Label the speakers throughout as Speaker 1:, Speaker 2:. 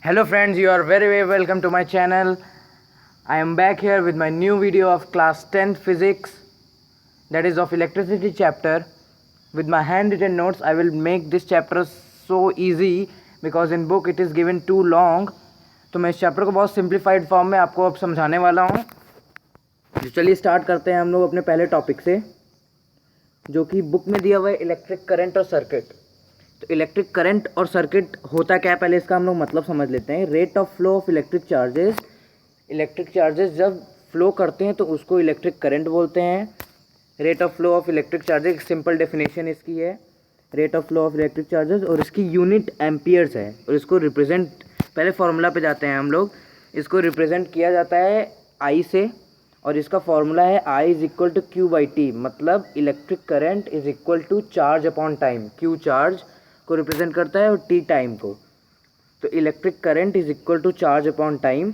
Speaker 1: Hello friends, you are very welcome to my channel. I am back here with my new video of class 10th physics, that is of electricity chapter. With my handwritten notes I will make this chapter so easy because in book it is given too long. तो मैं इस chapter को बहुत simplified form में आपको अब समझाने वाला हूँ। तो चलिए स्टार्ट करते हैं हम लोग अपने पहले टॉपिक से, जो कि बुक में दिया हुआ है इलेक्ट्रिक करंट और सर्किट। तो इलेक्ट्रिक करंट और सर्किट होता क्या है, पहले इसका हम लोग मतलब समझ लेते हैं। Rate of flow of electric charges जब फ्लो करते हैं तो उसको इलेक्ट्रिक करंट बोलते हैं। Rate of flow of electric charges, simple definition इसकी है, rate of flow of electric charges, और इसकी यूनिट एम्पियर्स है। और इसको रिप्रेजेंट, पहले फॉर्मूला पे जाते हैं हम लोग। इसको रिप्रेजेंट किया जाता है आई से, और इसका फॉर्मूला है I is equal to Q by T, मतलब electric current is equal to charge upon time. Q charge को रिप्रेजेंट करता है और टी टाइम को। तो electric current is equal to charge upon time.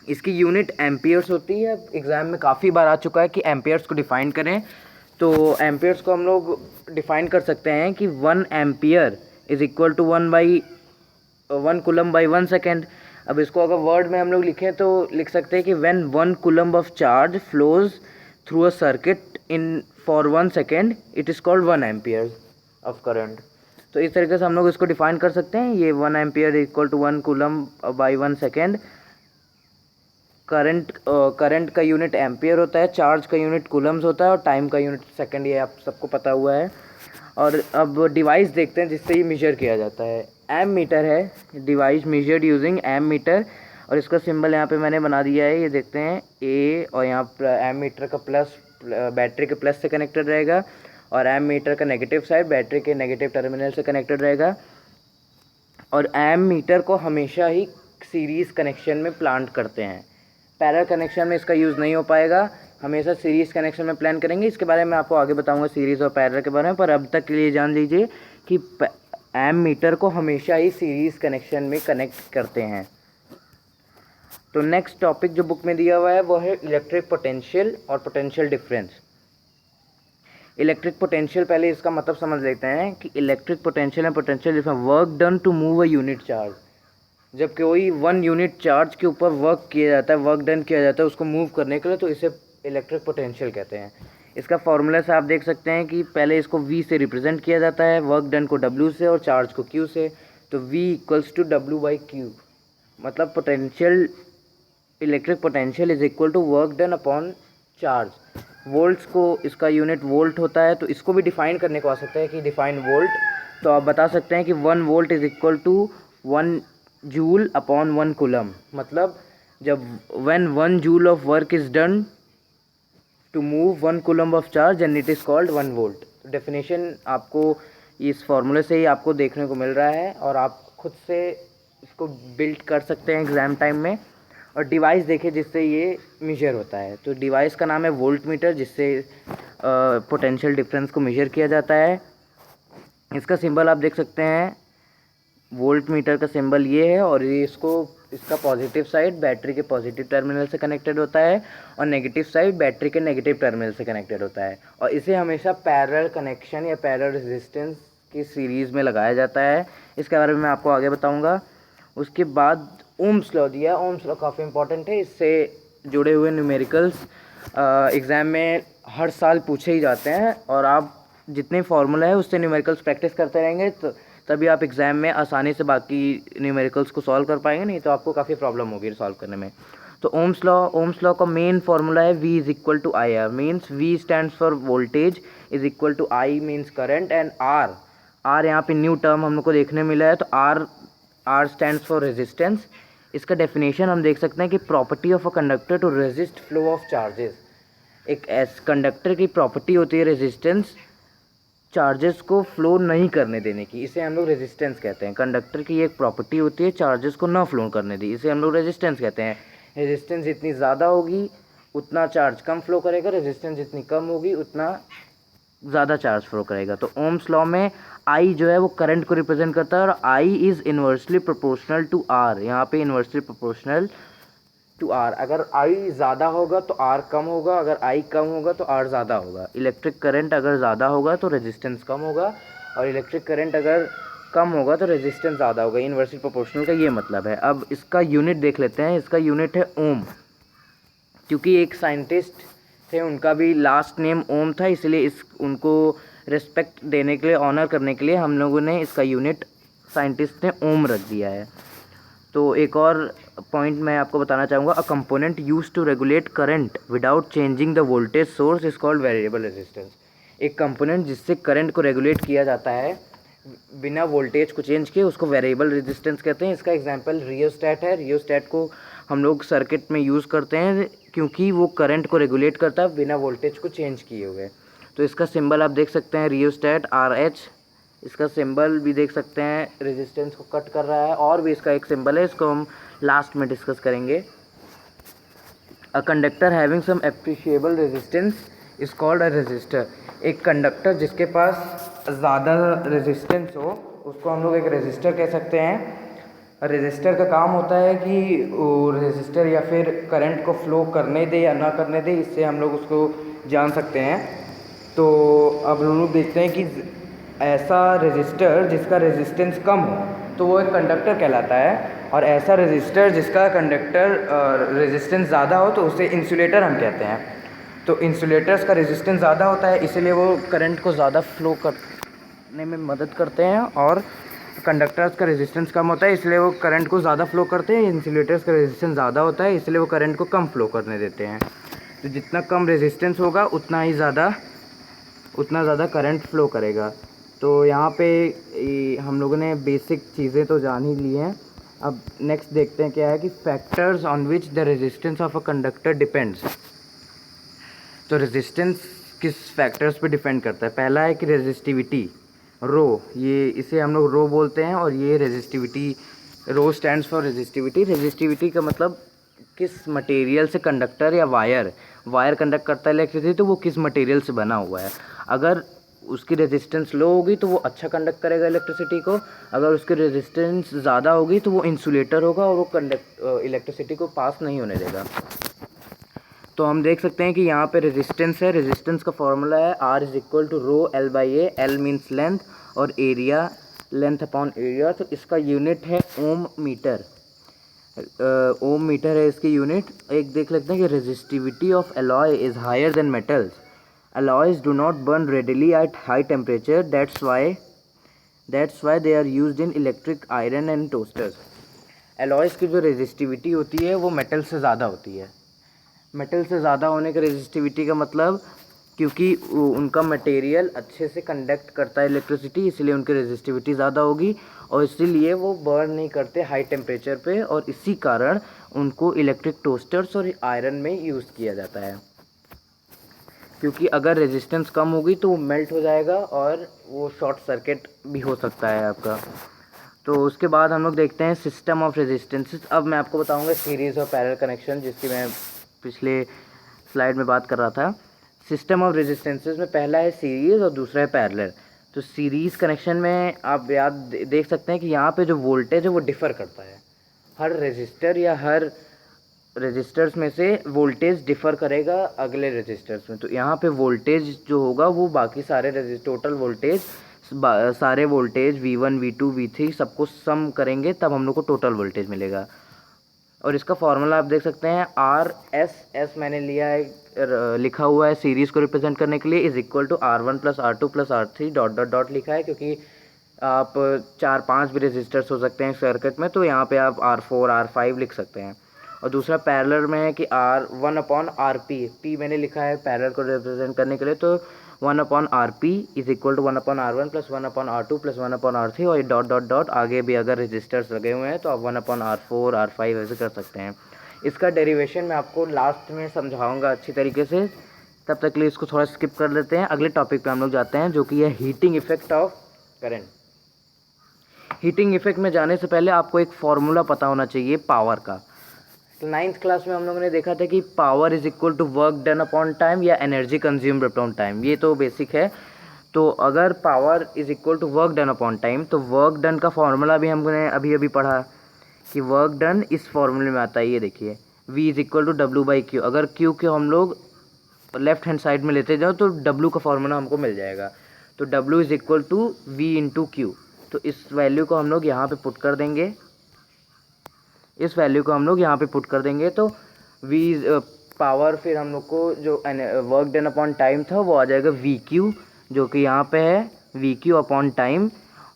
Speaker 1: इसकी यूनिट एम्पियर्स होती है। एग्जाम में काफ़ी बार आ चुका है कि एम्पियर्स को डिफाइन करें। तो एम्पियर्स को हम लोग डिफाइन कर सकते हैं कि 1 ampere is equal to 1 coulomb by 1 second. अब इसको अगर वर्ड में हम लोग लिखें तो लिख सकते हैं कि when 1 coulomb of charge flows through a circuit in for 1 second it is called 1 ampere of current. तो इस तरीके से हम लोग इसको डिफाइन कर सकते हैं। ये 1 ampere equal to 1 coulomb by 1 second. Current का यूनिट एम्पियर होता है, चार्ज का यूनिट कूलम्स होता है, और टाइम का यूनिट सेकेंड, ये आप सबको पता हुआ है। और अब डिवाइस देखते हैं जिससे ये मेजर किया जाता है। एम मीटर है, device measured using ammeter, और इसका सिंबल यहाँ पे मैंने बना दिया है, ये देखते हैं ए, और यहाँ पर एम मीटर का प्लस बैटरी के प्लस से कनेक्टेड रहेगा, और एम मीटर का नेगेटिव साइड बैटरी के नेगेटिव टर्मिनल से कनेक्टेड रहेगा। और एम मीटर को हमेशा ही सीरीज़ कनेक्शन में प्लांट करते हैं। पैरेलल कनेक्शन में इसका यूज़ नहीं हो पाएगा, हमेशा सीरीज़ कनेक्शन में प्लान करेंगे। इसके बारे में आपको आगे बताऊंगा सीरीज़ और पैरेलल के बारे में, पर अब तक के लिए जान लीजिए कि एम मीटर को हमेशा ही सीरीज़ कनेक्शन में कनेक्ट करते हैं। तो नेक्स्ट टॉपिक जो बुक में दिया हुआ है वो है इलेक्ट्रिक पोटेंशियल और पोटेंशियल डिफरेंस। इलेक्ट्रिक पोटेंशियल, पहले इसका मतलब समझ लेते हैं कि electric potential and potential difference, work done to move a unit charge. जब कोई 1 यूनिट चार्ज के ऊपर वर्क किया जाता है, वर्क डन किया जाता है उसको मूव करने के लिए, तो इसे इलेक्ट्रिक पोटेंशियल कहते हैं। इसका फॉर्मूला से आप देख सकते हैं कि पहले इसको V से रिप्रेजेंट किया जाता है, वर्क डन को W से और चार्ज को Q से। तो V equals to W by Q, मतलब potential, electric potential is equal to work done upon charge. Volts को इसका यूनिट वोल्ट होता है, तो इसको भी डिफाइन करने को आ सकता है कि डिफाइन वोल्ट। तो आप बता सकते हैं कि 1 volt is equal to 1 joule upon 1 coulomb, मतलब जब when 1 joule of work is done to move 1 coulomb of charge and it is called 1 volt. Definition आपको इस फॉर्मूले से ही आपको देखने को मिल रहा है, और आप खुद से इसको बिल्ड कर सकते हैं एग्ज़ाम टाइम में। और डिवाइस देखें जिससे ये मेजर होता है, तो डिवाइस का नाम है वोल्ट मीटर, जिससे पोटेंशियल डिफरेंस को मेजर किया जाता है। इसका सिंबल आप देख सकते हैं, वोल्ट मीटर का सिंबल ये है, और ये इसका पॉजिटिव साइड बैटरी के पॉजिटिव टर्मिनल से कनेक्टेड होता है, और नेगेटिव साइड बैटरी के नेगेटिव टर्मिनल से कनेक्टेड होता है। और इसे हमेशा पैरेलल कनेक्शन या पैरेलल रेजिस्टेंस की सीरीज़ में लगाया जाता है। इसके बारे में मैं आपको आगे बताऊँगा। उसके बाद ओम्स लॉ दिया। ओम्स लॉ काफ़ी इंपॉर्टेंट है, इससे जुड़े हुए न्यूमेरिकल्स एग्ज़ाम में हर साल पूछे ही जाते हैं, और आप जितने फार्मूला है उससे न्यूमेरिकल्स प्रैक्टिस करते रहेंगे तो तभी आप एग्ज़ाम में आसानी से बाकी न्यूमेरिकल्स को सॉल्व कर पाएंगे, नहीं तो आपको काफ़ी प्रॉब्लम होगी सॉल्व करने में। तो ओम्स लॉ का मेन फार्मूला है V is equal to I R, means V stands for voltage, is equal to I means current, and R यहाँ पे न्यू टर्म हम लोग को देखने मिला है, तो R स्टैंड्स फॉर रेजिस्टेंस। इसका डेफिनेशन हम देख सकते हैं कि property of a conductor to resist flow of charges. एक कंडक्टर की प्रॉपर्टी होती है रेजिस्टेंस, चार्जेस को फ्लो नहीं करने देने की, इसे हम लोग रेजिस्टेंस कहते हैं। कंडक्टर की एक प्रॉपर्टी होती है चार्जेस को ना फ्लो करने दी, इसे हम लोग रेजिस्टेंस कहते हैं। रेजिस्टेंस जितनी ज़्यादा होगी उतना चार्ज कम फ्लो करेगा, रेजिस्टेंस जितनी कम होगी उतना ज़्यादा चार्ज फ्लो करेगा। तो ओम्स लॉ में I जो है वो करंट को रिप्रेजेंट करता है, और I is inversely proportional to R। यहाँ पे इन्वर्सली प्रोपोर्शनल टू R, अगर I ज़्यादा होगा तो R कम होगा, अगर I कम होगा तो R ज़्यादा होगा। इलेक्ट्रिक करंट अगर ज़्यादा होगा तो रेजिस्टेंस कम होगा, और इलेक्ट्रिक करंट अगर कम होगा तो रेजिस्टेंस ज़्यादा होगा, इनवर्सली प्रोपोर्शनल का ये मतलब है। अब इसका यूनिट देख लेते हैं, इसका यूनिट है ओम, क्योंकि एक साइंटिस्ट थे उनका भी लास्ट नेम ओम था, इसलिए इस उनको रिस्पेक्ट देने के लिए, ऑनर करने के लिए हम लोगों ने इसका यूनिट साइंटिस्ट ने ओम रख दिया है। तो एक और पॉइंट मैं आपको बताना चाहूँगा, a component used to regulate current without changing the voltage source is called variable resistance. एक कंपोनेंट जिससे करंट को रेगुलेट किया जाता है बिना वोल्टेज को चेंज किए, उसको वेरिएबल रेजिस्टेंस कहते हैं। इसका एग्जांपल रियोस्टैट है। रियोस्टैट को हम लोग सर्किट में यूज़ करते हैं क्योंकि वो करंट को रेगुलेट करता है बिना वोल्टेज को चेंज किए हुए। तो इसका सिंबल आप देख सकते हैं, रियोस्टैट RH। इसका सिंबल भी देख सकते हैं, रेजिस्टेंस को कट कर रहा है। और भी इसका एक सिंबल है, इसको हम लास्ट में डिस्कस करेंगे। A conductor having some appreciable resistance is called a resistor. एक कंडक्टर जिसके पास ज़्यादा रेजिस्टेंस हो उसको हम लोग एक रेजिस्टर कह सकते हैं। रेजिस्टर का काम होता है कि वो रेजिस्टर या फिर करंट को फ्लो करने दे या ना करने दे, इससे हम लोग उसको जान सकते हैं। तो अब हम लोग देखते हैं कि ऐसा रेजिस्टर जिसका रेजिस्टेंस कम हो तो वो एक कंडक्टर कहलाता है, और ऐसा रेजिस्टर जिसका कंडक्टर रेजिस्टेंस ज़्यादा हो तो उसे इंसुलेटर हम कहते हैं। तो इंसुलेटर्स का रेजिस्टेंस ज़्यादा होता है, इसीलिए वो करंट को ज़्यादा फ्लो करने में मदद करते हैं, और कंडक्टर्स का रेजिस्टेंस कम होता है इसलिए वो करंट को ज़्यादा फ्लो करते हैं। इंसुलेटर्स का रेजिस्टेंस ज़्यादा होता है इसलिए वो करंट को कम फ्लो करने देते हैं। तो जितना कम रेजिस्टेंस होगा उतना ज़्यादा करंट फ्लो करेगा। तो यहाँ पे हम लोगों ने बेसिक चीज़ें तो जान ही ली हैं। अब नेक्स्ट देखते हैं क्या है कि factors on which the resistance of a conductor depends. तो रेजिस्टेंस किस फैक्टर्स पे डिपेंड करता है? पहला है कि रेजिस्टिविटी, रो, ये इसे हम लोग रो बोलते हैं, और ये resistivity, rho stands for resistivity. Resistivity का मतलब किस मटेरियल से कंडक्टर या वायर कंडक्ट करता है इलेक्ट्रिसिटी, तो वो किस मटेरियल से बना हुआ है। अगर उसकी रेजिस्टेंस लो होगी तो वो अच्छा कंडक्ट करेगा इलेक्ट्रिसिटी को, अगर उसकी रेजिस्टेंस ज़्यादा होगी तो वो इंसुलेटर होगा और वो इलेक्ट्रिसिटी को पास नहीं होने देगा। तो हम देख सकते हैं कि यहाँ पे रेजिस्टेंस है, रेजिस्टेंस का फॉर्मूला है R is equal to rho L/A। L means length और एरिया, लेंथ अपॉन एरिया। तो इसका यूनिट है ओम मीटर। ओम मीटर है इसकी यूनिट। एक देख लेते हैं कि resistivity of alloy is higher than metals. Alloys do not burn readily at high temperature, that's why they are used in electric iron and toasters. Alloys की जो रेजिस्टिविटी होती है वो मेटल से ज़्यादा होती है। मेटल से ज़्यादा होने का रेजिस्टिविटी का मतलब, क्योंकि उनका मटेरियल अच्छे से कंडक्ट करता है इलेक्ट्रिसिटी, इसलिए उनकी रेजिस्टिविटी ज़्यादा होगी, और इसीलिए वो बर्न नहीं करते हाई टेम्परेचर पे, और इसी कारण उनको इलेक्ट्रिक टोस्टर्स और आयरन में यूज़ किया जाता है। क्योंकि अगर रेजिस्टेंस कम होगी तो वो मेल्ट हो जाएगा और वो शॉर्ट सर्किट भी हो सकता है आपका। तो उसके बाद हम लोग देखते हैं सिस्टम ऑफ रेजिस्टेंसेस। अब मैं आपको बताऊंगा सीरीज़ और पैरेलल कनेक्शन, जिसकी मैं पिछले स्लाइड में बात कर रहा था। सिस्टम ऑफ रेजिस्टेंसेस में पहला है सीरीज़ और दूसरा है पैरेलल। तो सीरीज़ कनेक्शन में आप देख सकते हैं कि यहाँ पे जो वोल्टेज है वो डिफ़र करता है। हर रेजिस्टर या हर रेजिस्टर्स में से वोल्टेज डिफ़र करेगा अगले रेजिस्टर्स में। तो यहाँ पे वोल्टेज जो होगा वो बाकी सारे टोटल वोल्टेज, सारे वोल्टेज V1 V2 V3 सबको सम करेंगे, तब हम लोग को टोटल वोल्टेज मिलेगा। और इसका फॉर्मूला आप देख सकते हैं, RS मैंने लिया है, लिखा हुआ है सीरीज़ को रिप्रेजेंट करने के लिए, is equal to R1 + R2 + R3 dot dot dot लिखा है, क्योंकि आप 4-5 भी रेजिस्टर्स हो सकते हैं सर्किट में, तो यहाँ पे आप R4 R5 लिख सकते हैं। और दूसरा पैरेलल में है कि R1/RP, P मैंने लिखा है पैरेलल को रिप्रेजेंट करने के लिए, तो 1/RP is equal to 1/R1 + 1/R2 + 1/R3, और ये डॉट डॉट डॉट आगे भी अगर रजिस्टर्स लगे हुए हैं तो आप 1/R4 R5 ऐसे कर सकते हैं। इसका डेरिवेशन मैं आपको लास्ट में समझाऊंगा अच्छी तरीके से, तब तक के लिए इसको थोड़ा स्किप कर लेते हैं। अगले टॉपिक पे हम लोग जाते हैं, जो कि है heating effect of current. Heating effect में जाने से पहले आपको एक फार्मूला पता होना चाहिए पावर का। तो 9th क्लास में हम लोगों ने देखा था कि power is equal to work done upon time या एनर्जी कंज्यूम्ड अपॉन टाइम, ये तो बेसिक है। तो अगर power is equal to work done upon time, तो वर्क डन का फॉर्मूला भी हमने अभी अभी पढ़ा कि वर्क डन इस फॉर्मूले में आता है, ये देखिए, V is equal to W/Q। अगर Q को हम लोग लेफ्ट हैंड साइड में लेते जाओ तो W का फॉर्मूला हमको मिल जाएगा। तो W is equal to V × Q। तो इस वैल्यू को हम लोग यहाँ पे पुट कर देंगे, इस वैल्यू को हम लोग यहाँ पे पुट कर देंगे। तो वी पावर फिर हम लोग को जो वर्क डन अपॉन टाइम था वो आ जाएगा वी क्यू, जो कि यहाँ पे है वी क्यू अपॉन टाइम।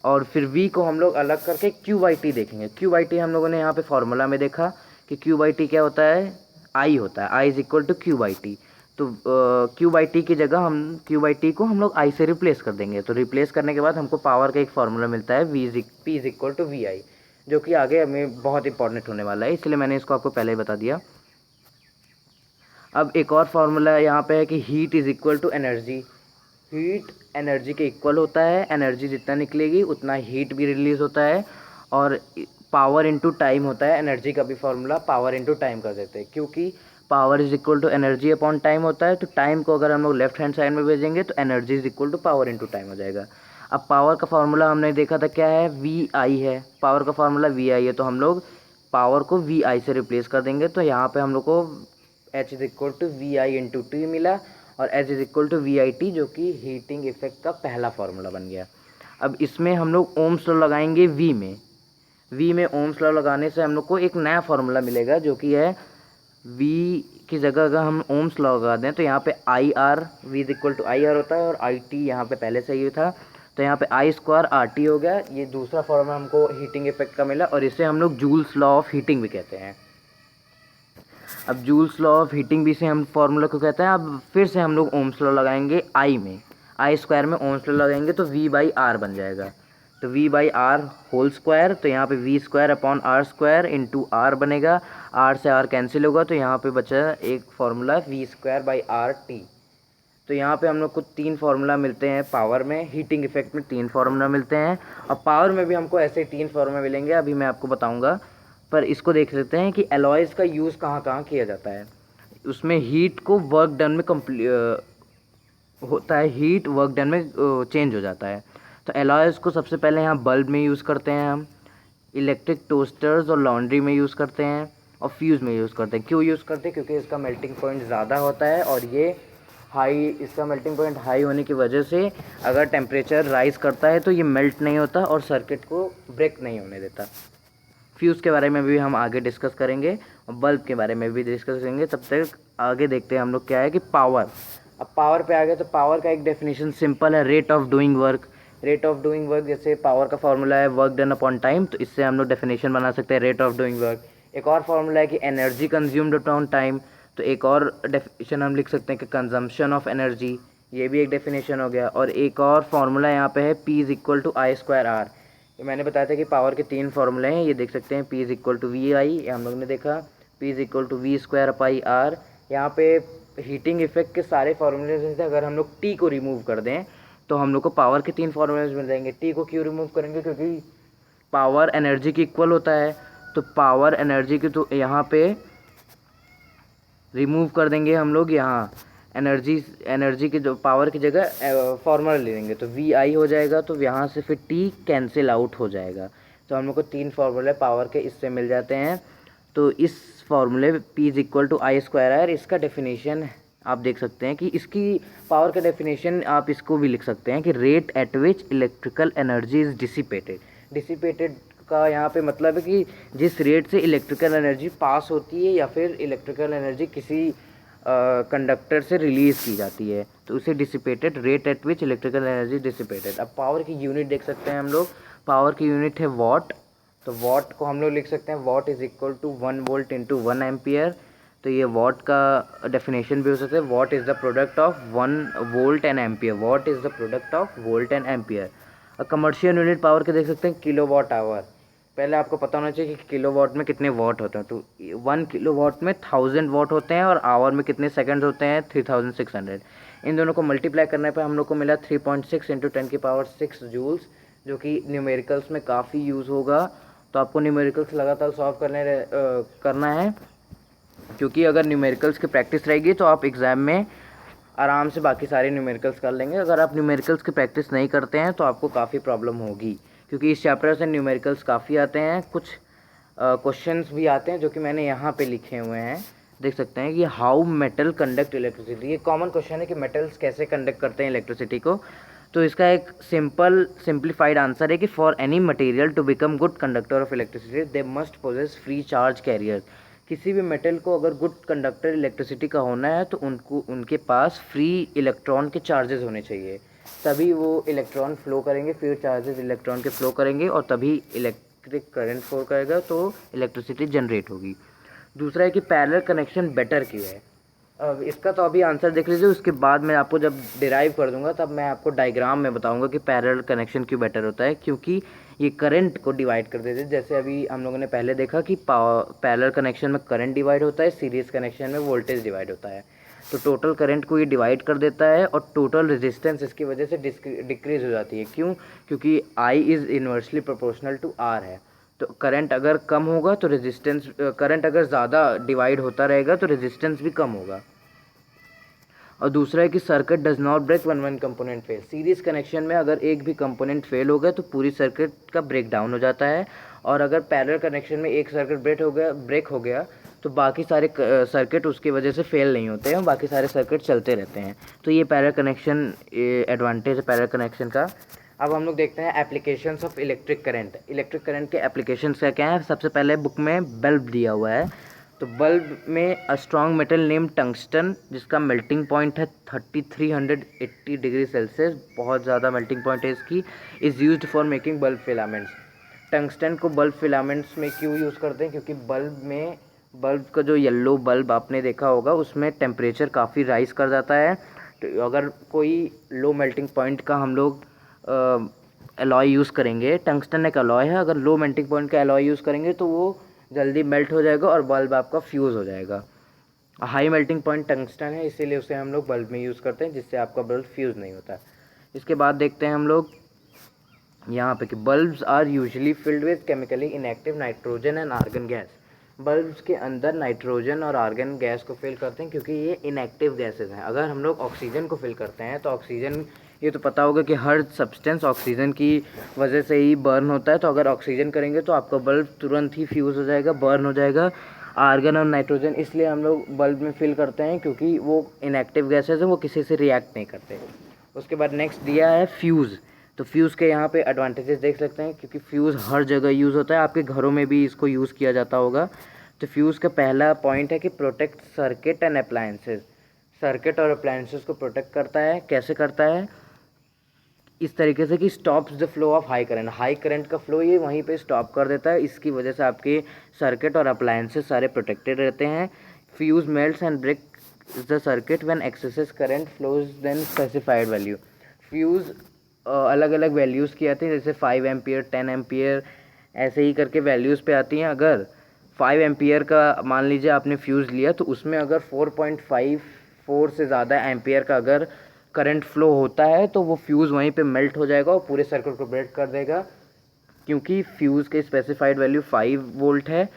Speaker 1: और फिर v को हम लोग अलग करके क्यू बाई टी देखेंगे। क्यू बाई टी हम लोगों ने यहाँ पे फॉर्मूला में देखा कि क्यू बाई टी क्या होता है, आई होता है, I is equal to Q by T. तो क्यू बाई टी की जगह हम क्यू बाई टी को हम लोग आई से रिप्लेस कर देंगे। तो रिप्लेस करने के बाद हमको पावर का एक फार्मूला मिलता है P is equal to V I, जो कि आगे हमें बहुत इंपॉर्टेंट होने वाला है, इसलिए मैंने इसको आपको पहले ही बता दिया। अब एक और फार्मूला यहाँ पे है कि heat is equal to energy. Heat energy के इक्वल होता है, एनर्जी जितना निकलेगी उतना हीट भी रिलीज होता है। और पावर इनटू टाइम होता है, एनर्जी का भी फार्मूला पावर इनटू टाइम कर देते हैं, क्योंकि power is equal to energy upon time होता है। तो टाइम को अगर हम लोग लेफ्ट हैंड साइड में भेजेंगे तो energy is equal to power into time हो जाएगा। अब पावर का फार्मूला हमने देखा था क्या है, वी आई है, पावर का फार्मूला वी आई है। तो हम लोग पावर को वी आई से रिप्लेस कर देंगे। तो यहाँ पे हम लोग को H is equal to V I into T मिला, और H is equal to V I T, जो कि हीटिंग इफेक्ट का पहला फार्मूला बन गया। अब इसमें हम लोग ओम्स लॉ लगाएंगे वी में। वी में ओम्स लॉ लगाने से हम लोग को एक नया फार्मूला मिलेगा, जो कि है वी की जगह अगर हम ओम्स लॉ लगा दें तो यहाँ पे I R, V is equal to I R होता है, और आई टी यहाँ पे पहले से ही था, तो यहाँ पे आई स्क्वायर आर टी हो गया। ये दूसरा फार्मूला हमको हीटिंग इफेक्ट का मिला, और इसे हम लोग जूल्स लॉ ऑफ हीटिंग भी कहते हैं। अब जूल्स लॉ ऑफ हीटिंग भी से हम फार्मूला को कहते हैं। अब फिर से हम लोग ओम्स लॉ लगाएंगे आई में, आई स्क्वायर में ओम्स लॉ लगाएंगे तो वी बाई आर बन जाएगा। तो V by R whole square, तो यहाँ पे V square upon R square into R बनेगा, आर से आर कैंसिल होगा, तो यहाँ पे बचा एक formula V square by R T. तो यहाँ पे हम लोग को तीन फार्मूला मिलते हैं पावर में, हीटिंग इफेक्ट में तीन फार्मूला मिलते हैं, और पावर में भी हमको ऐसे तीन फार्मूला मिलेंगे, अभी मैं आपको बताऊँगा। पर इसको देख लेते हैं कि एलॉयज़ का यूज़ कहाँ कहाँ किया जाता है। उसमें हीट को वर्क डन में होता है, हीट वर्क डन में चेंज हो जाता है। तो एलॉयज़ को सबसे पहले यहाँ बल्ब में यूज़ करते हैं हम, इलेक्ट्रिक टोस्टर्स और लॉन्ड्री में यूज़ करते हैं, और फ्यूज़ में यूज़ करते हैं। क्यों यूज़ करते हैं? क्योंकि इसका मेल्टिंग पॉइंट ज़्यादा होता है, और ये इसका मेल्टिंग पॉइंट हाई होने की वजह से अगर टेम्परेचर राइज़ करता है तो ये मेल्ट नहीं होता और सर्किट को ब्रेक नहीं होने देता। फ्यूज़ के बारे में भी हम आगे डिस्कस करेंगे, और बल्ब के बारे में भी डिस्कस करेंगे। तब तक आगे देखते हैं हम लोग क्या है कि पावर। अब पावर पे आ गए तो पावर का एक डेफिनेशन सिंपल है, rate of doing work. Rate of doing work, जैसे पावर का फार्मूला है वर्क डन अपॉन टाइम, तो इससे हम लोग डेफिनेशन बना सकते हैं रेट ऑफ डूइंग वर्क। एक और फार्मूला है कि एनर्जी कंज्यूम्ड अपॉन टाइम, तो एक और डेफिनेशन हम लिख सकते हैं कि कंजम्पशन ऑफ एनर्जी, ये भी एक डेफिनेशन हो गया। और एक और फार्मूला यहाँ पे है P is equal to I square R. ये मैंने बताया था कि पावर के तीन फार्मूले हैं, ये देख सकते हैं, P is equal to V I, ये हम लोग ने देखा, P is equal to V square pi R. यहाँ पे हीटिंग इफेक्ट के सारे फार्मूले से अगर हम लोग टी को रिमूव कर दें तो हम लोग को पावर के तीन फार्मूले मिल जाएंगे। टी को क्यों रिमूव करेंगे? क्योंकि पावर एनर्जी की इक्वल होता है, तो पावर एनर्जी की तो यहाँ पे रिमूव कर देंगे हम लोग, यहाँ एनर्जी की जो पावर की जगह फार्मूला ले लेंगे, तो वी आई हो जाएगा, तो यहाँ से फिर टी कैंसिल आउट हो जाएगा। तो हम लोग को तीन फार्मूले पावर के इससे मिल जाते हैं। तो इस फार्मूले P is equal to I square R, इसका डेफिनेशन आप देख सकते हैं कि इसकी पावर का डेफिनेशन आप इसको भी लिख सकते हैं कि rate at which electrical energy is dissipated. Dissipated का यहाँ पे मतलब है कि जिस रेट से इलेक्ट्रिकल एनर्जी पास होती है या फिर इलेक्ट्रिकल एनर्जी किसी कंडक्टर से रिलीज़ की जाती है, तो उसे dissipated, rate at which electrical energy dissipated. अब पावर की यूनिट देख सकते हैं हम लोग, पावर की यूनिट है वॉट। तो वॉट को हम लोग लिख सकते हैं watt is equal to 1 volt into 1 ampere. तो ये वॉट का डेफिनेशन भी हो सकता है, watt is the product of 1 volt and ampere, watt is the product of volt and ampere. और कमर्शियल यूनिट पावर के देख सकते हैं किलो वाट आवर। पहले आपको पता होना चाहिए कि किलो वाट में कितने वाट होते हैं, तो 1 किलो वाट में 1000 वाट होते हैं, और आवर में कितने सेकंड होते हैं 3600। इन दोनों को मल्टीप्लाई करने पे हम लोग को मिला 3.6 इंटू 10⁶ जूल्स, जो कि न्यूमेरिकल्स में काफ़ी यूज़ होगा। तो आपको न्यूमेरिकल्स लगातार सॉल्व करना है, क्योंकि अगर न्यूमेरिकल्स की प्रैक्टिस रहेगी तो आप एग्ज़ाम में आराम से बाकी सारे न्यूमेरिकल्स कर लेंगे। अगर आप न्यूमेरिकल्स की प्रैक्टिस नहीं करते हैं तो आपको काफ़ी प्रॉब्लम होगी, क्योंकि इस चैप्टर से न्यूमेरिकल्स काफ़ी आते हैं। कुछ क्वेश्चंस भी आते हैं जो कि मैंने यहाँ पे लिखे हुए हैं, देख सकते हैं कि हाउ मेटल कंडक्ट इलेक्ट्रिसिटी। ये कॉमन क्वेश्चन है कि मेटल्स कैसे कंडक्ट करते हैं इलेक्ट्रिसिटी को। तो इसका एक सिंप्लीफाइड आंसर है कि for any material to become good conductor of electricity they must possess free charge carrier. किसी भी मेटल को अगर गुड कंडक्टर इलेक्ट्रिसिटी का होना है तो उनके पास फ्री इलेक्ट्रॉन के चार्जेस होने चाहिए, तभी वो इलेक्ट्रॉन फ्लो करेंगे, फिर चार्जेस इलेक्ट्रॉन के फ्लो करेंगे और तभी इलेक्ट्रिक करंट फ्लो करेगा तो इलेक्ट्रिसिटी जनरेट होगी। दूसरा है कि पैरेलल कनेक्शन बेटर क्यों है। अब इसका तो अभी आंसर देख लीजिए, उसके बाद मैं आपको जब डिराइव कर दूंगा तब मैं आपको डायग्राम में बताऊंगा कि पैरेलल कनेक्शन क्यों बेटर होता है, क्योंकि ये करंट को डिवाइड कर देते हैं। जैसे अभी हम लोगों ने पहले देखा कि पैरेलल कनेक्शन में करंट डिवाइड होता है, सीरीज कनेक्शन में वोल्टेज डिवाइड होता है। तो टोटल करंट को ये डिवाइड कर देता है और टोटल रेजिस्टेंस इसकी वजह से डिक्रीज हो जाती है। क्यों? क्योंकि I is inversely proportional to R है। तो करंट अगर कम होगा तो रेजिस्टेंस, करंट अगर ज़्यादा डिवाइड होता रहेगा तो रेजिस्टेंस भी कम होगा। और दूसरा है कि circuit does not break one one component fail. Series connection में अगर एक भी कंपोनेंट फेल हो गया तो पूरी सर्किट का ब्रेक डाउन हो जाता है, और अगर पैरेलल कनेक्शन में एक सर्किट ब्रेक हो गया तो बाकी सारे सर्किट उसकी वजह से फेल नहीं होते हैं, बाकी सारे सर्किट चलते रहते हैं। तो ये पैरेलल कनेक्शन एडवांटेज है पैरेलल कनेक्शन का। अब हम लोग देखते हैं applications of electric current. Electric current के एप्लीकेशंस क्या है? सबसे पहले बुक में बल्ब दिया हुआ है, तो बल्ब में a strong metal name tungsten, जिसका मेल्टिंग पॉइंट है 3380 डिग्री सेल्सियस, बहुत ज़्यादा मेल्टिंग पॉइंट है इसकी, is used for making bulb filaments. Tungsten को बल्ब फिलामेंट्स में क्यों यूज़ करते हैं? क्योंकि बल्ब का जो येलो बल्ब आपने देखा होगा उसमें टेम्परेचर काफ़ी राइज़ कर जाता है। तो अगर कोई लो मेल्टिंग पॉइंट का हम लोग एलॉय यूज़ करेंगे, टंगस्टन एक एलॉय है, अगर लो मेल्टिंग पॉइंट का एलॉय यूज़ करेंगे तो वो जल्दी मेल्ट हो जाएगा और बल्ब आपका फ्यूज़ हो जाएगा। हाई मेल्टिंग पॉइंट टंगस्टन है, इसीलिए उसे हम लोग बल्ब में यूज़ करते हैं, जिससे आपका बल्ब फ्यूज़ नहीं होता। इसके बाद देखते हैं हम लोग यहाँ पे कि bulbs are usually filled with chemically inactive nitrogen and argon gas. Bulbs के अंदर नाइट्रोजन और आर्गन गैस को फिल करते हैं क्योंकि ये इनएक्टिव गैसेज हैं। अगर हम लोग ऑक्सीजन को फिल करते हैं तो ऑक्सीजन, ये तो पता होगा कि हर सब्सटेंस ऑक्सीजन की वजह से ही बर्न होता है, तो अगर ऑक्सीजन करेंगे तो आपका बल्ब तुरंत ही फ्यूज़ हो जाएगा, बर्न हो जाएगा। आर्गन और नाइट्रोजन इसलिए हम लोग बल्ब में फिल करते हैं क्योंकि वो इनएक्टिव गैसेज हैं, वो किसी से रिएक्ट नहीं करते। उसके बाद नेक्स्ट दिया है फ्यूज़। तो फ्यूज़ के यहाँ पे एडवांटेजेस देख सकते हैं, क्योंकि फ्यूज़ हर जगह यूज़ होता है, आपके घरों में भी इसको यूज़ किया जाता होगा। तो फ्यूज़ का पहला पॉइंट है कि protect circuit and appliances. Circuit और अप्लायंसेस को प्रोटेक्ट करता है। कैसे करता है? इस तरीके से कि stops the flow of high current. High current का फ्लो ये वहीं पे स्टॉप कर देता है, इसकी वजह से आपके सर्किट और अप्लायंसेस सारे प्रोटेक्टेड रहते हैं। Fuse melts and break the circuit when excessive current flows then specified value. Fuse अलग अलग वैल्यूज़ की आती हैं, जैसे 5 एम्पियर, 10 एम्पियर, ऐसे ही करके वैल्यूज़ पे आती हैं। अगर 5 एम्पियर का मान लीजिए आपने फ्यूज़ लिया, तो उसमें अगर 4.54 से ज़्यादा एम्पियर का अगर करंट फ्लो होता है तो वो फ्यूज़ वहीं पे मेल्ट हो जाएगा और पूरे सर्किट को ब्रेक कर देगा, क्योंकि फ्यूज़ के स्पेसिफाइड वैल्यू 5 वोल्ट है,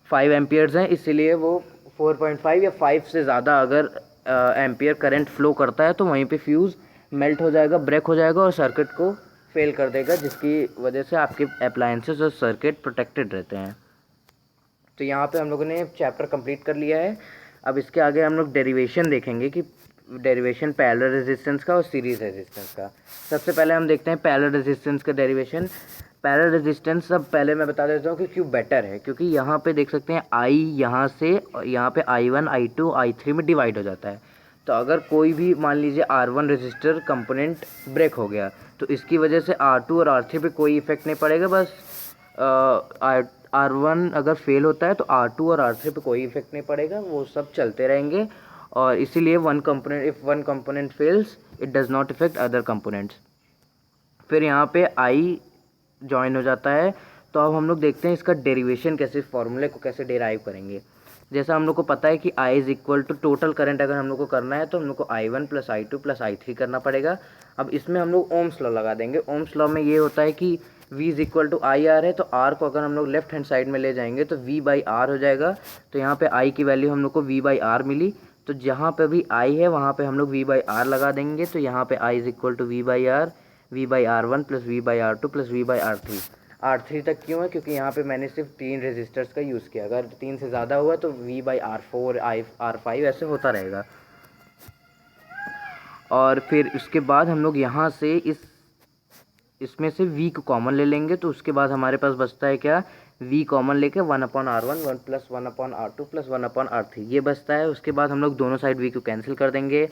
Speaker 1: 5 एम्पियर्स हैं, इसीलिए वो 4.5 या 5 से ज़्यादा अगर एम्पियर करंट फ्लो करता है तो वहीं पे फ्यूज़ मेल्ट हो जाएगा, ब्रेक हो जाएगा और सर्किट को फेल कर देगा, जिसकी वजह से आपके अप्लायंसेस और सर्किट प्रोटेक्टेड रहते हैं। तो यहाँ पे हम लोगों ने चैप्टर कंप्लीट कर लिया है। अब इसके आगे हम लोग डेरिवेशन देखेंगे कि डेरिवेशन पैरेलल रेजिस्टेंस का और सीरीज रेजिस्टेंस का। सबसे पहले हम देखते हैं पैरेलल रेजिस्टेंस का डेरिवेशन। पैरेलल रेजिस्टेंस सब पहले मैं बता देता हूँ कि क्यों बेटर है, क्योंकि यहाँ पे देख सकते हैं आई यहाँ से यहाँ पे I1, I2, I3 में डिवाइड हो जाता है। तो अगर कोई भी मान लीजिए R1 रजिस्टर कंपोनेंट ब्रेक हो गया तो इसकी वजह से R2 और R3 पे कोई इफेक्ट नहीं पड़ेगा, बस R1 अगर फेल होता है तो R2 और R3 पे कोई इफेक्ट नहीं पड़ेगा, वो सब चलते रहेंगे। और इसीलिए one component fails it does not effect other components. फिर यहाँ पे I जॉइन हो जाता है। तो अब हम लोग देखते हैं इसका डेरिवेशन कैसे, फॉर्मूले को कैसे डेराइव करेंगे। जैसा हम लोग को पता है कि I is equal to total current अगर हम लोग को करना है तो हम लोग को I1 + I2 + I3 करना पड़ेगा। अब इसमें हम लोग ओम्स लॉ लगा देंगे। ओम्स लॉ में ये होता है कि V is equal to IR है, तो R को अगर हम लोग लेफ्ट हैंड साइड में ले जाएंगे तो V/R हो जाएगा। तो यहाँ पे I की वैल्यू हम लोग को V/R मिली, तो जहाँ पे भी I है वहाँ पे हम लोग V/R लगा देंगे। तो यहाँ पे I is equal to V/R, V/R1 + V/R2 + V/R3। R3 तक क्यों है? क्योंकि यहाँ पे मैंने सिर्फ 3 रेजिस्टर्स का यूज़ किया, अगर 3 से ज़्यादा हुआ तो V/R4, R5 ऐसे होता रहेगा। और फिर उसके बाद हम लोग यहाँ से इस इसमें से v को कॉमन ले लेंगे तो उसके बाद हमारे पास बचता है क्या, v कॉमन लेके 1/r1 1 + 1/r2 + 1/r3 ये बचता है। उसके बाद हम लोग दोनों साइड v को कैंसिल कर देंगे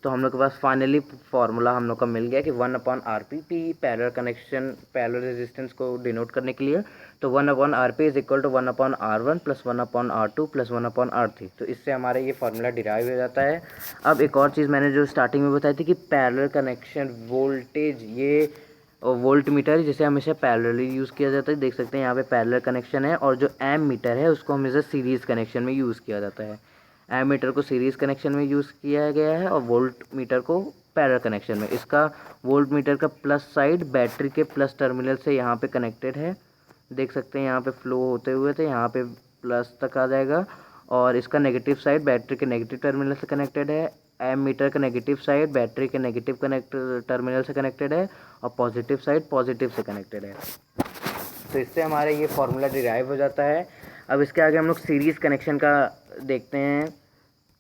Speaker 1: तो हम लोग के पास फाइनली फार्मूला हम लोग का मिल गया कि 1/rp, p parallel connection parallel resistance को डिनोट करने के लिए, तो 1/rp is equal to 1/r1 + 1/r2 + 1/r3। तो इससे हमारा ये फार्मूला डिराइव हो जाता है। अब एक और चीज़ मैंने जो स्टार्टिंग में बताई थी कि पैरेलल कनेक्शन वोल्टेज, ये वोल्ट मीटर जिसे हमेशा पैरेलली यूज़ किया जाता है, देख सकते हैं यहाँ पे पैरेलल कनेक्शन है, और जो एम मीटर है उसको हमेशा सीरीज़ कनेक्शन में यूज़ किया जाता है। एम मीटर को सीरीज़ कनेक्शन में यूज़ किया गया है और वोल्ट मीटर को पैरेलल कनेक्शन में। इसका वोल्ट मीटर का प्लस साइड बैटरी के प्लस टर्मिनल से यहाँ पे कनेक्टेड है, देख सकते हैं यहाँ पे फ्लो होते हुए तो यहाँ पे प्लस तक आ जाएगा, और इसका नेगेटिव साइड बैटरी के नेगेटिव टर्मिनल से कनेक्टेड है। एम मीटर का नेगेटिव साइड बैटरी के नेगेटिव टर्मिनल से कनेक्टेड है और पॉजिटिव साइड पॉजिटिव से कनेक्टेड है। तो इससे हमारे ये फार्मूला डिराइव हो जाता है। अब इसके आगे हम लोग सीरीज़ कनेक्शन का देखते हैं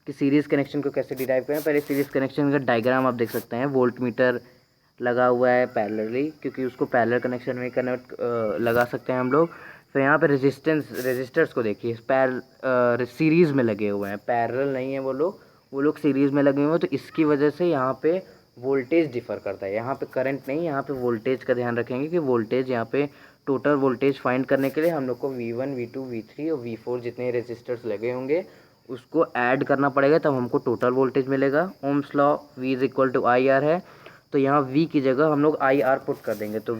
Speaker 1: कि सीरीज़ कनेक्शन को कैसे डिराइव करें। पहले सीरीज़ कनेक्शन का डायग्राम आप देख सकते हैं, वोल्ट मीटर लगा हुआ है पैरेलली, क्योंकि उसको पैरेलल कनेक्शन में कनेक्ट लगा सकते हैं हम लोग। फिर यहाँ पे रेजिस्टर्स को देखिए, सीरीज़ में लगे हुए हैं, पैरेलल नहीं है वो लोग सीरीज़ में लगे हुए हैं, तो इसकी वजह से यहाँ पे वोल्टेज डिफ़र करता है। यहाँ पे करंट नहीं, यहाँ पे वोल्टेज का ध्यान रखेंगे कि वोल्टेज यहाँ पे टोटल वोल्टेज फाइंड करने के लिए हम लोग को V1 V2 V3 और V4 जितने रेजिस्टर्स लगे होंगे उसको ऐड करना पड़ेगा, तब हमको टोटल वोल्टेज मिलेगा। Ohm's law V is equal to IR है, तो यहाँ V की जगह हम लोग IR पुट कर देंगे, तो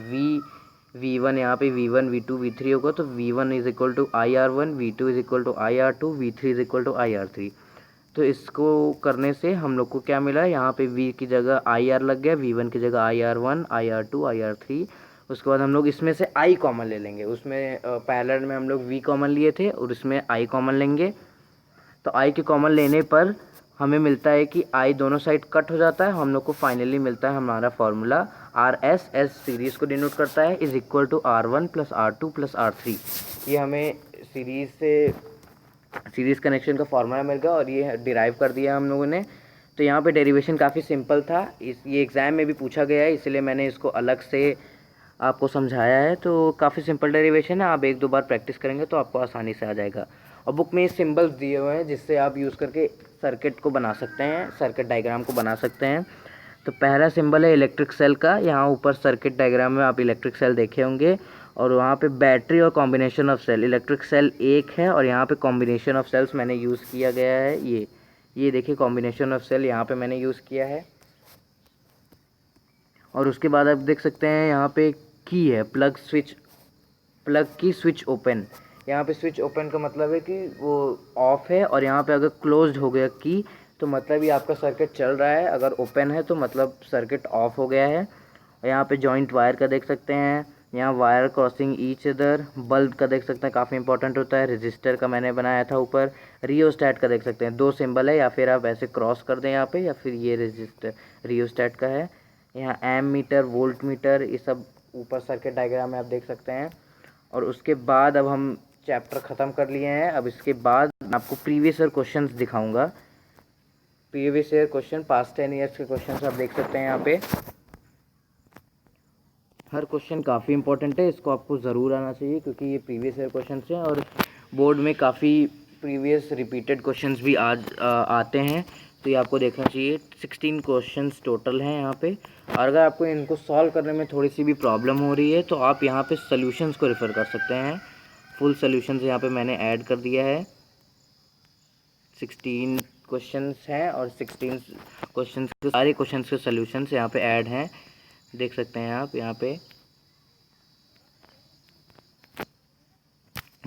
Speaker 1: V1 यहाँ पे V1 V2 V3 होगा, तो V1 is equal to IR1, V2 is equal to IR2, V3 is equal to IR3। तो इसको करने से हम लोग को क्या मिला, यहाँ पे V की जगह IR लग गया, V1 की जगह IR1 IR2 IR3। उसके बाद हम लोग इसमें से I कॉमन ले लेंगे, उसमें पैरेलल में हम लोग V कॉमन लिए थे और इसमें I कॉमन लेंगे, तो I के कॉमन लेने पर हमें मिलता है कि I दोनों साइड कट हो जाता है, हम लोग को फाइनली मिलता है हमारा फार्मूला RS सीरीज़ को डिनोट करता है is equal to R1 + R2 + R3। ये हमें सीरीज़ कनेक्शन का फार्मूला मिल गया और ये डिराइव कर दिया हम लोगों ने। तो यहाँ पे डेरिवेशन काफ़ी सिंपल था, ये एग्ज़ाम में भी पूछा गया है, इसलिए मैंने इसको अलग से आपको समझाया है। तो काफ़ी सिंपल डेरिवेशन है, आप 1-2 बार प्रैक्टिस करेंगे तो आपको आसानी से आ जाएगा। और बुक में ये सिंबल्स दिए हुए हैं जिससे आप यूज़ करके सर्किट को बना सकते हैं, सर्किट डायग्राम को बना सकते हैं। तो पहला सिंबल है इलेक्ट्रिक सेल का, यहाँ ऊपर सर्किट डायग्राम में आप इलेक्ट्रिक सेल देखे होंगे, और वहाँ पे बैटरी और combination of cell, electric cell एक है और यहाँ पे कॉम्बिनेशन ऑफ सेल्स मैंने यूज़ किया गया है। ये देखिए कॉम्बिनेशन ऑफ सेल यहाँ पे मैंने यूज़ किया है। और उसके बाद आप देख सकते हैं यहाँ पे की है, प्लग की स्विच ओपन। यहाँ पे स्विच ओपन का मतलब है कि वो ऑफ है, और यहाँ पे अगर क्लोज्ड हो गया की तो मतलब ये आपका सर्किट चल रहा है, अगर ओपन है तो मतलब सर्किट ऑफ हो गया है। और यहाँ पे जॉइंट वायर का देख सकते हैं, यहाँ wire crossing each other. Bulb का देख सकते हैं, काफ़ी इंपॉर्टेंट होता है। रजिस्टर का मैंने बनाया था ऊपर। रियोस्टैट का देख सकते हैं, 2 सिंबल है, या फिर आप ऐसे क्रॉस कर दें यहाँ पे, या फिर ये रजिस्टर रियोस्टैट का है। यहाँ एम मीटर वोल्ट मीटर ये सब ऊपर सर्किट डायग्राम में आप देख सकते हैं। और उसके बाद अब हम चैप्टर ख़त्म कर लिए हैं। अब इसके बाद आपको प्रीवियस ईयर क्वेश्चंस दिखाऊंगा। Previous year question, past 10 years के क्वेश्चंस आप देख सकते हैं यहाँ पे। हर क्वेश्चन काफ़ी इंपॉर्टेंट है, इसको आपको ज़रूर आना चाहिए क्योंकि ये प्रीवियस ईयर क्वेश्चंस हैं और बोर्ड में काफ़ी प्रीवियस रिपीटेड क्वेश्चंस भी आज आते हैं, तो ये आपको देखना चाहिए। 16 क्वेश्चंस टोटल हैं यहाँ पे, और अगर आपको इनको सॉल्व करने में थोड़ी सी भी प्रॉब्लम हो रही है तो आप यहाँ पे सॉल्यूशंस को रेफ़र कर सकते हैं। फुल सॉल्यूशंस यहाँ पे मैंने ऐड कर दिया है। 16 क्वेश्चंस हैं और 16 क्वेश्चंस के सारे क्वेश्चंस के सॉल्यूशंस यहाँ पे ऐड हैं, देख सकते हैं आप यहाँ पे।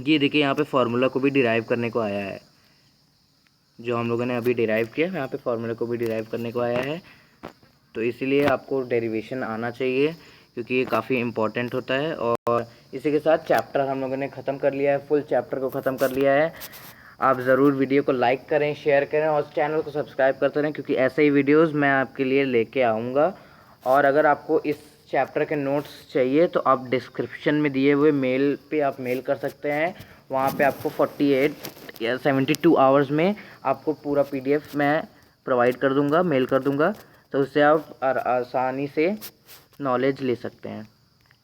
Speaker 1: ये देखिए यहाँ पे फार्मूला को भी डिराइव करने को आया है, जो हम लोगों ने अभी डिराइव किया यहाँ पे फार्मूला को भी डिराइव करने को आया है। तो इसीलिए आपको डेरिवेशन आना चाहिए क्योंकि ये काफ़ी इम्पोर्टेंट होता है। और इसी के साथ चैप्टर हम लोगों ने ख़त्म कर लिया है, फुल चैप्टर को ख़त्म कर लिया है। आप ज़रूर वीडियो को लाइक करें, शेयर करें और चैनल को सब्सक्राइब करते रहें क्योंकि ऐसे ही वीडियोस मैं आपके लिए लेके आऊँगा। और अगर आपको इस चैप्टर के नोट्स चाहिए तो आप डिस्क्रिप्शन में दिए हुए मेल पे आप मेल कर सकते हैं, वहाँ पे आपको 48 या 72 आवर्स में आपको पूरा PDF मैं प्रोवाइड कर दूँगा, मेल कर दूँगा, तो उससे आप आसानी से नॉलेज ले सकते हैं।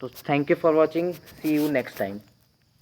Speaker 1: तो thank you for watching, see you next time.